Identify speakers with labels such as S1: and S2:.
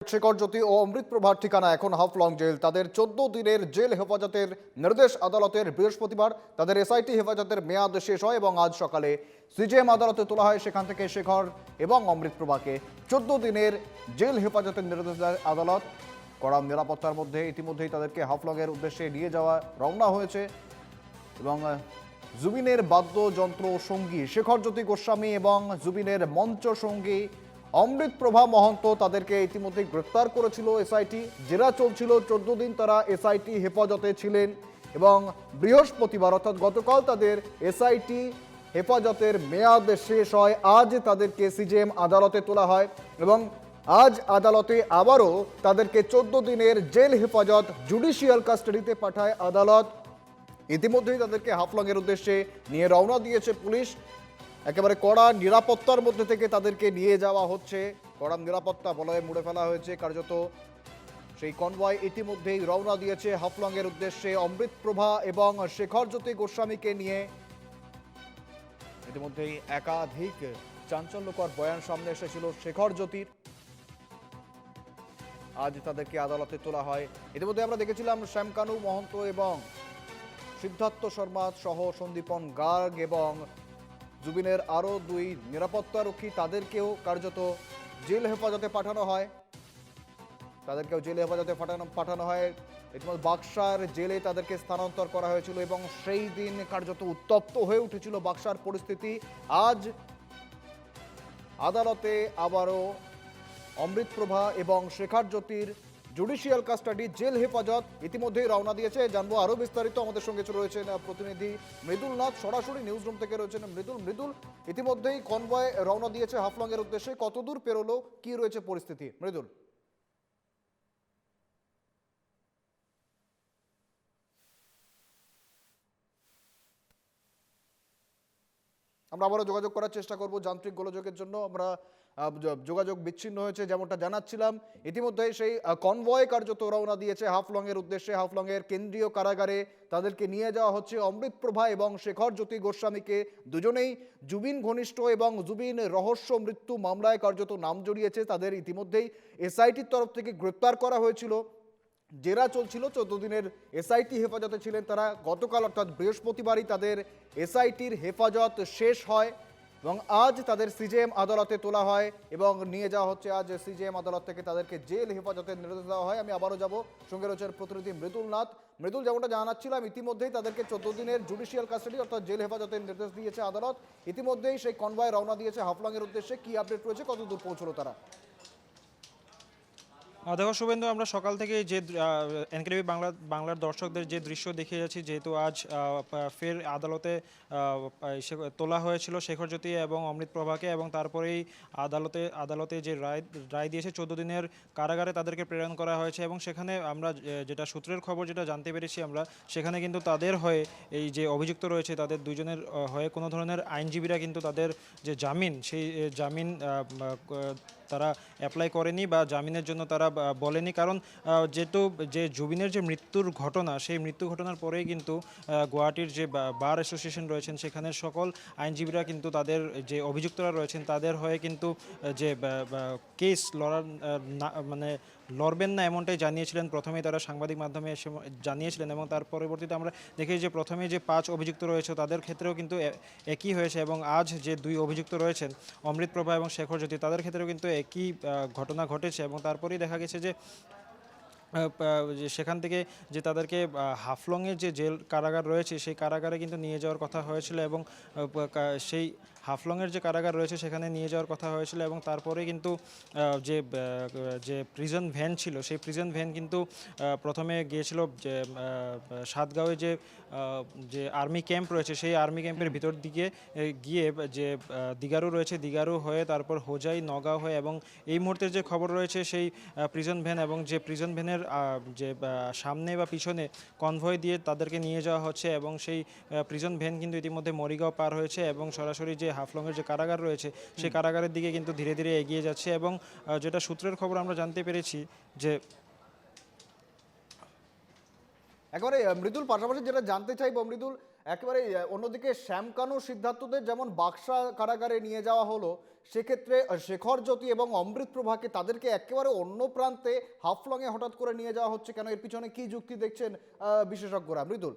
S1: শেখর জ্যোতি ও অমৃত প্রভার ঠিকানা এখন হাফলং জেল। তাদের 14 দিনের জেল হেফাজতের নির্দেশ আদালতের। বৃহস্পতিবার তাদের এসআইটি হেফাজতের মেয়াদ শেষ হয় এবং আজ সকালে সিজেএম আদালতে তোলা হয়। সেখান থেকে শেখর এবং অমৃত প্রভাকে 14 দিনের জেল হেফাজতের নির্দেশ দেয় আদালত। কড়া নিরাপত্তার মধ্যে ইতিমধ্যেই তাদেরকে হাফলংয়ের উদ্দেশ্যে নিয়ে যাওয়া রওনা হয়েছে এবং জুবিনের বাদ্যযন্ত্র সঙ্গী শেখর জ্যোতি গোস্বামী এবং জুবিনের মঞ্চ সঙ্গী অমৃত প্রভা মহন্ত তাদেরকে ইতিমধ্যে গ্রেপ্তার করেছিল এসআইটি। জেরা চলছিল, 14 দিন তারা এসআইটি হেফাজতে ছিলেন এবং বৃহস্পতিবার অর্থাৎ গতকাল তাদের এসআইটি হেফাজতের মেয়াদ শেষ হয়। আজ তাদেরকে সিজেএম আদালতে তোলা হয় এবং আজ আদালতে আবারও তাদেরকে 14 দিনের জেল হেফাজত জুডিশিয়াল কাস্টাডিতে পাঠায় আদালত। ইতিমধ্যেই তাদেরকে হাফলংয়ের উদ্দেশ্যে নিয়ে রওনা দিয়েছে পুলিশ। একেবারে কড়া নিরাপত্তার মধ্যে থেকে তাদেরকে নিয়ে যাওয়া হচ্ছে। কড়া নিরাপত্তা বলয়ে মুড়ে ফেলা হয়েছে কার্যত। সেই কনভয় ইতিমধ্যেই রওনা দিয়েছে হাফলংয়ের উদ্দেশ্যে অমৃত প্রভা এবং শেখর জ্যোতি গোস্বামীকে নিয়ে। ইতিমধ্যেই একাধিক চাঞ্চল্যকর বয়ান সামনে এসেছিল শেখর জ্যোতির। আজ তাদেরকে আদালতে তোলা হয়। ইতিমধ্যে আমরা দেখেছিলাম শ্যামকানু মহন্ত এবং সিদ্ধার্থ শর্মা সহ সন্দীপন গার্গ এবং জুবিনের আরও দুই নিরাপত্তারক্ষী তাদেরকেও কার্যত জেল হেফাজতে পাঠানো হয়। তাদেরকেও জেল হেফাজতে পাঠানো হয়। ইতিমধ্যে বাক্সার জেলে তাদেরকে স্থানান্তর করা হয়েছিল এবং সেই দিন কার্যত উত্তপ্ত হয়ে উঠেছিল বাক্সার পরিস্থিতি। আজ আদালতে আবারও অমৃত প্রভা এবং শেখর জ্যোতির জুডিশিয়াল কাস্টাডি জেল হেফাজত ইতিমধ্যেই রওনা দিয়েছে। জানবো আরো বিস্তারিত। আমাদের সঙ্গে রয়েছেন প্রতিনিধি মৃদুল নাথ, সরাসরি নিউজ রুম থেকে রয়েছেন মৃদুল। ইতিমধ্যেই কনভয় রওনা দিয়েছে হাফলং এর উদ্দেশ্যে, কতদূর পেরোলো, কি রয়েছে পরিস্থিতি মৃদুল? আমরা আবারও যোগাযোগ করার চেষ্টা করব। যান্ত্রিক গোলযোগের জন্য আমরা যোগাযোগ বিচ্ছিন্ন হয়েছে। যেমনটা জানাচ্ছিলাম, ইতিমধ্যেই সেই কনভয় কার্যত রওনা দিয়েছে হাফলং এর উদ্দেশ্যে। হাফলং এর কেন্দ্রীয় কারাগারে তাদেরকে নিয়ে যাওয়া হচ্ছে অমৃত প্রভা এবং শেখর জ্যোতি গোস্বামীকে। দুজনেই জুবিন ঘনিষ্ঠ এবং জুবিন রহস্য মৃত্যু মামলায় কার্যত নাম জড়িয়েছে। তাদের ইতিমধ্যেই এসআইটির তরফ থেকে গ্রেপ্তার করা হয়েছিল। জেরা চলছিল, 14 দিনের এসআইটি হেফাজতে ছিলেন তারা। গতকাল অর্থাৎ বৃহস্পতিবারই তাদের এসআইটির হেফাজত শেষ হয় এবং আজ তাদের সিজেএম আদালতে তোলা হয় এবং নিয়ে যাওয়া হচ্ছে। আজ সিজেএম আদালত থেকে তাদেরকে জেল হেফাজতের নির্দেশ দেওয়া হয়। আমি আবারও যাব, সঙ্গে রয়েছেন প্রতিনিধি মৃদুল নাথ। মৃদুল, যেমনটা জানাচ্ছিলাম, ইতিমধ্যেই তাদেরকে 14 দিনের জুডিশিয়াল কাস্টাডি অর্থাৎ জেল হেফাজতের নির্দেশ দিয়েছে আদালত। ইতিমধ্যেই সেই কনভয় রওনা দিয়েছে হাফলংয়ের উদ্দেশ্যে। কি আপডেট রয়েছে, কতদূর পৌঁছলো তারা?
S2: দেখো শুভেন্দু, আমরা সকাল থেকে যে এনকেটিভি বাংলার দর্শকদের যে দৃশ্য দেখে যাচ্ছি, যেহেতু আজ ফের আদালতে তোলা হয়েছিল শেখর জ্যোতি এবং অমৃত প্রভাকে এবং তারপরেই আদালতে যে রায় দিয়েছে 14 দিনের কারাগারে তাদেরকে প্রেরণ করা হয়েছে এবং সেখানে আমরা যেটা সূত্রের খবর যেটা জানতে পেরেছি আমরা, সেখানে কিন্তু তাদের হয়ে এই যে অভিযুক্ত রয়েছে তাদের দুজনের হয়ে কোনো ধরনের আইনজীবীরা কিন্তু তাদের যে জামিন, সেই জামিন তারা অ্যাপ্লাই করেনি বা জামিনের জন্য তারা বলেনি। কারণ যেহেতু যে জুবিনের যে মৃত্যুর ঘটনা, সেই মৃত্যু ঘটনার পরেই কিন্তু গুয়াহাটির যে বার অ্যাসোসিয়েশন রয়েছেন সেখানের সকল আইনজীবীরা কিন্তু তাদের যে অভিযুক্তরা রয়েছেন তাদের হয়ে কিন্তু যে কেস লড়ার মানে লড়বেন না এমনটাই জানিয়েছিলেন। প্রথমেই তারা সাংবাদিক মাধ্যমে এসে জানিয়েছিলেন এবং তার পরবর্তীতে আমরা দেখি যে প্রথমে যে 5 অভিযুক্ত রয়েছে তাদের ক্ষেত্রেও কিন্তু একই হয়েছে এবং আজ যে 2 অভিযুক্ত রয়েছেন অমৃত প্রভা এবং শেখর জ্যোতি, তাদের ক্ষেত্রেও কিন্তু একই ঘটনা ঘটেছে এবং তারপরেই দেখা গেছে যে সেখান থেকে যে তাদেরকে হাফলংয়ের যে জেল কারাগার রয়েছে সেই কারাগারে কিন্তু নিয়ে যাওয়ার কথা হয়েছিল এবং সেই হাফলংয়ের যে কারাগার রয়েছে সেখানে নিয়ে যাওয়ার কথা হয়েছিল এবং তারপরে কিন্তু যে প্রিজন ভ্যান ছিল সেই প্রিজন ভ্যান কিন্তু প্রথমে গিয়েছিল যে সাতগাঁওয়ে যে আর্মি ক্যাম্প রয়েছে সেই আর্মি ক্যাম্পের ভিতর দিকে গিয়ে যে দিগারু রয়েছে, দিগারু হয়ে তারপর হোজাই, নগাঁও হয়ে এবং এই মুহূর্তের যে খবর রয়েছে সেই প্রিজন ভ্যান এবং যে প্রিজন ভ্যানের যে সামনে বা পিছনে কনভয় দিয়ে তাদেরকে নিয়ে যাওয়া হচ্ছে এবং সেই প্রিজন ভ্যান কিন্তু ইতিমধ্যে মরিগাঁও পার হয়েছে এবং সরাসরি যে হাফলংয়ের যে কারাগার রয়েছে সেই কারাগারের দিকে কিন্তু ধীরে ধীরে এগিয়ে যাচ্ছে এবং যেটা সূত্রের খবর আমরা জানতে পেরেছি যে
S1: একবারে মৃদুল, পাশাপাশি যেটা জানতে চাইবো মৃদুল, একেবারে অন্যদিকে শ্যামকানু সিদ্ধার্থদের যেমন বাক্সা কারাগারে নিয়ে যাওয়া হলো, সেক্ষেত্রে শেখর জ্যোতি এবং অমৃত প্রভাকে তাদেরকে একেবারে অন্য প্রান্তে হাফলংয়ে হঠাৎ করে নিয়ে যাওয়া হচ্ছে কেন? এর পিছনে কি যুক্তি দেখছেন বিশেষজ্ঞরা? মৃদুল।